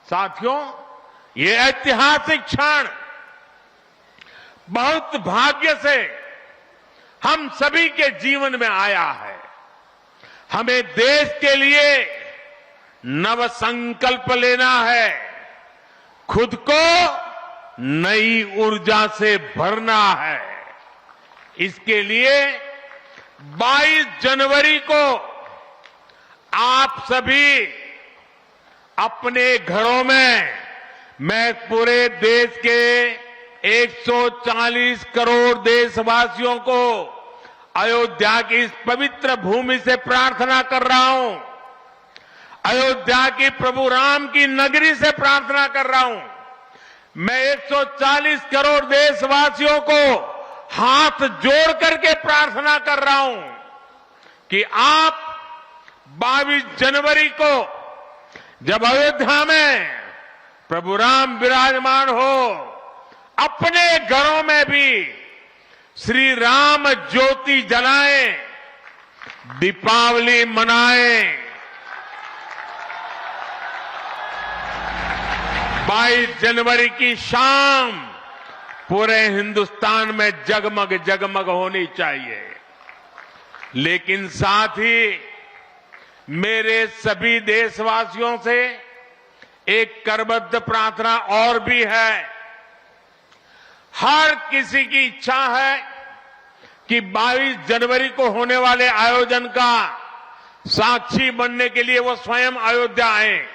साथियों, ये ऐतिहासिक क्षण बहुत भाग्य से हम सभी के जीवन में आया है। हमें देश के लिए नव संकल्प लेना है, खुद को नई ऊर्जा से भरना है। इसके लिए 22 जनवरी को आप सभी अपने घरों में, मैं पूरे देश के 140 करोड़ देशवासियों को अयोध्या की इस पवित्र भूमि से प्रार्थना कर रहा हूं, अयोध्या की प्रभु राम की नगरी से प्रार्थना कर रहा हूं। मैं 140 करोड़ देशवासियों को हाथ जोड़ करके प्रार्थना कर रहा हूं कि आप 22 जनवरी को जब अयोध्या में प्रभु राम विराजमान हो, अपने घरों में भी श्री राम ज्योति जलाएं, दीपावली मनाएं। 22 जनवरी की शाम पूरे हिंदुस्तान में जगमग जगमग होनी चाहिए। लेकिन साथ ही मेरे सभी देशवासियों से एक करबद्ध प्रार्थना और भी है। हर किसी की इच्छा है कि 22 जनवरी को होने वाले आयोजन का साक्षी बनने के लिए वो स्वयं अयोध्या आए।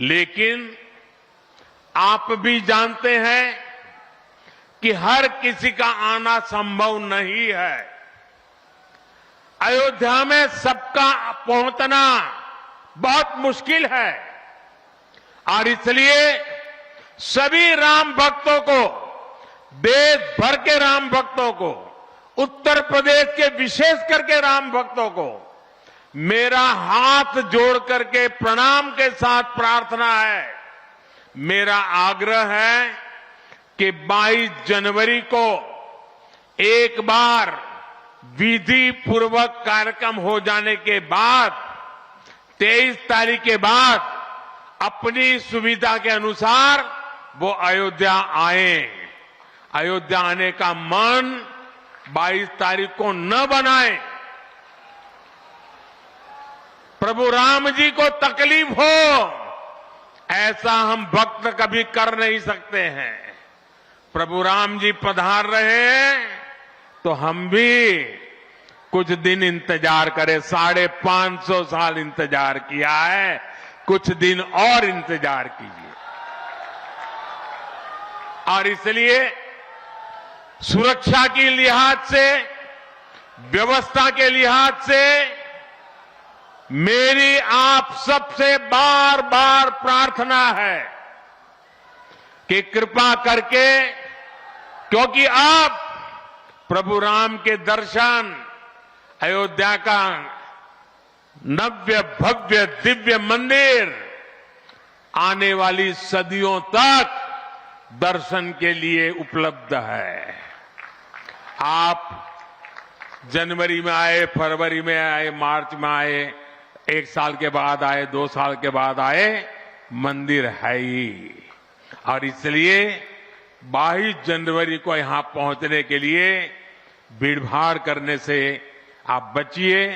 लेकिन आप भी जानते हैं कि हर किसी का आना संभव नहीं है। अयोध्या में सबका पहुंचना बहुत मुश्किल है और इसलिए सभी राम भक्तों को, देश भर के राम भक्तों को, उत्तर प्रदेश के विशेष करके राम भक्तों को मेरा हाथ जोड़ करके प्रणाम के साथ प्रार्थना है, मेरा आग्रह है कि 22 जनवरी को एक बार विधि पूर्वक कार्यक्रम हो जाने के बाद 23 तारीख के बाद अपनी सुविधा के अनुसार वो अयोध्या आए। अयोध्या आने का मन 22 तारीख को न बनाए। प्रभु राम जी को तकलीफ हो, ऐसा हम भक्त कभी कर नहीं सकते हैं। प्रभु राम जी पधार रहे हैं तो हम भी कुछ दिन इंतजार करें। 550 साल इंतजार किया है, कुछ दिन और इंतजार कीजिए। और इसलिए सुरक्षा के लिहाज से, व्यवस्था के लिहाज से मेरी आप सबसे बार बार प्रार्थना है कि कृपा करके, क्योंकि आप प्रभु राम के दर्शन, अयोध्या का नव्य भव्य दिव्य मंदिर आने वाली सदियों तक दर्शन के लिए उपलब्ध है। आप जनवरी में आए, फरवरी में आए, मार्च में आए, 1 साल के बाद आए, 2 साल के बाद आए, मंदिर है ही। और इसलिए 22 जनवरी को यहां पहुंचने के लिए भीड़भाड़ करने से आप बचिए,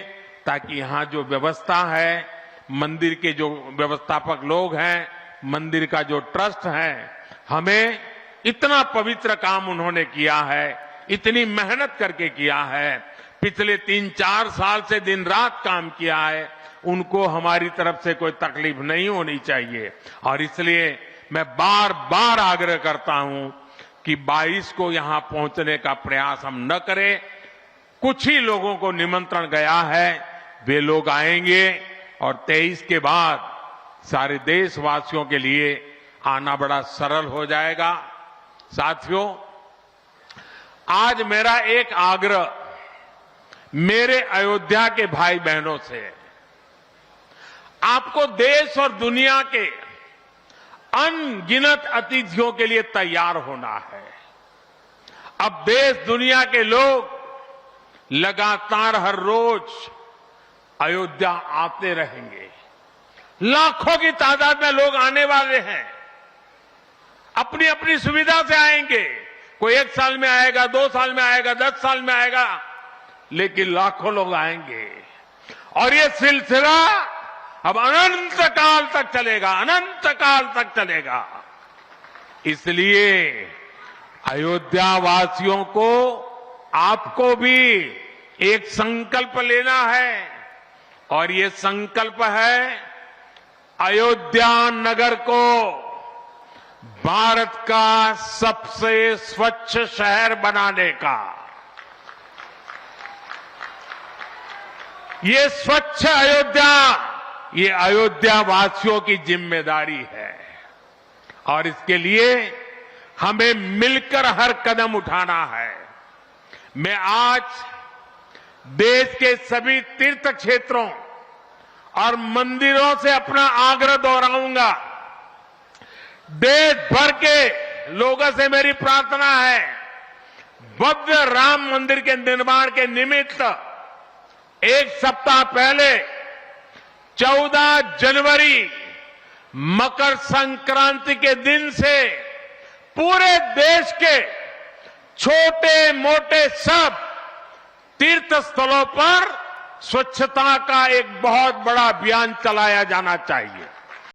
ताकि यहां जो व्यवस्था है, मंदिर के जो व्यवस्थापक लोग हैं, मंदिर का जो ट्रस्ट है, हमें इतना पवित्र काम उन्होंने किया है, इतनी मेहनत करके किया है, पिछले 3-4 साल से दिन रात काम किया है, उनको हमारी तरफ से कोई तकलीफ नहीं होनी चाहिए। और इसलिए मैं बार बार आग्रह करता हूं कि 22 को यहां पहुंचने का प्रयास हम न करें। कुछ ही लोगों को निमंत्रण गया है, वे लोग आएंगे और 23 के बाद सारे देशवासियों के लिए आना बड़ा सरल हो जाएगा। साथियों, आज मेरा एक आग्रह मेरे अयोध्या के भाई बहनों से है। आपको देश और दुनिया के अनगिनत अतिथियों के लिए तैयार होना है। अब देश दुनिया के लोग लगातार हर रोज अयोध्या आते रहेंगे। लाखों की तादाद में लोग आने वाले हैं। अपनी अपनी सुविधा से आएंगे। कोई 1 साल में आएगा, 2 साल में आएगा, 10 साल में आएगा, लेकिन लाखों लोग आएंगे। और ये सिलसिला अब अनंत काल तक चलेगा, अनंत काल तक चलेगा। इसलिए अयोध्या वासियों को, आपको भी एक संकल्प लेना है, और ये संकल्प है अयोध्या नगर को भारत का सबसे स्वच्छ शहर बनाने का। ये स्वच्छ अयोध्या, ये अयोध्या वासियों की जिम्मेदारी है, और इसके लिए हमें मिलकर हर कदम उठाना है। मैं आज देश के सभी तीर्थ क्षेत्रों और मंदिरों से अपना आग्रह दोहराऊंगा। देश भर के लोगों से मेरी प्रार्थना है, भव्य राम मंदिर के निर्माण के निमित्त 1 सप्ताह पहले 14 जनवरी मकर संक्रांति के दिन से पूरे देश के छोटे मोटे सब तीर्थ स्थलों पर स्वच्छता का एक बहुत बड़ा अभियान चलाया जाना चाहिए।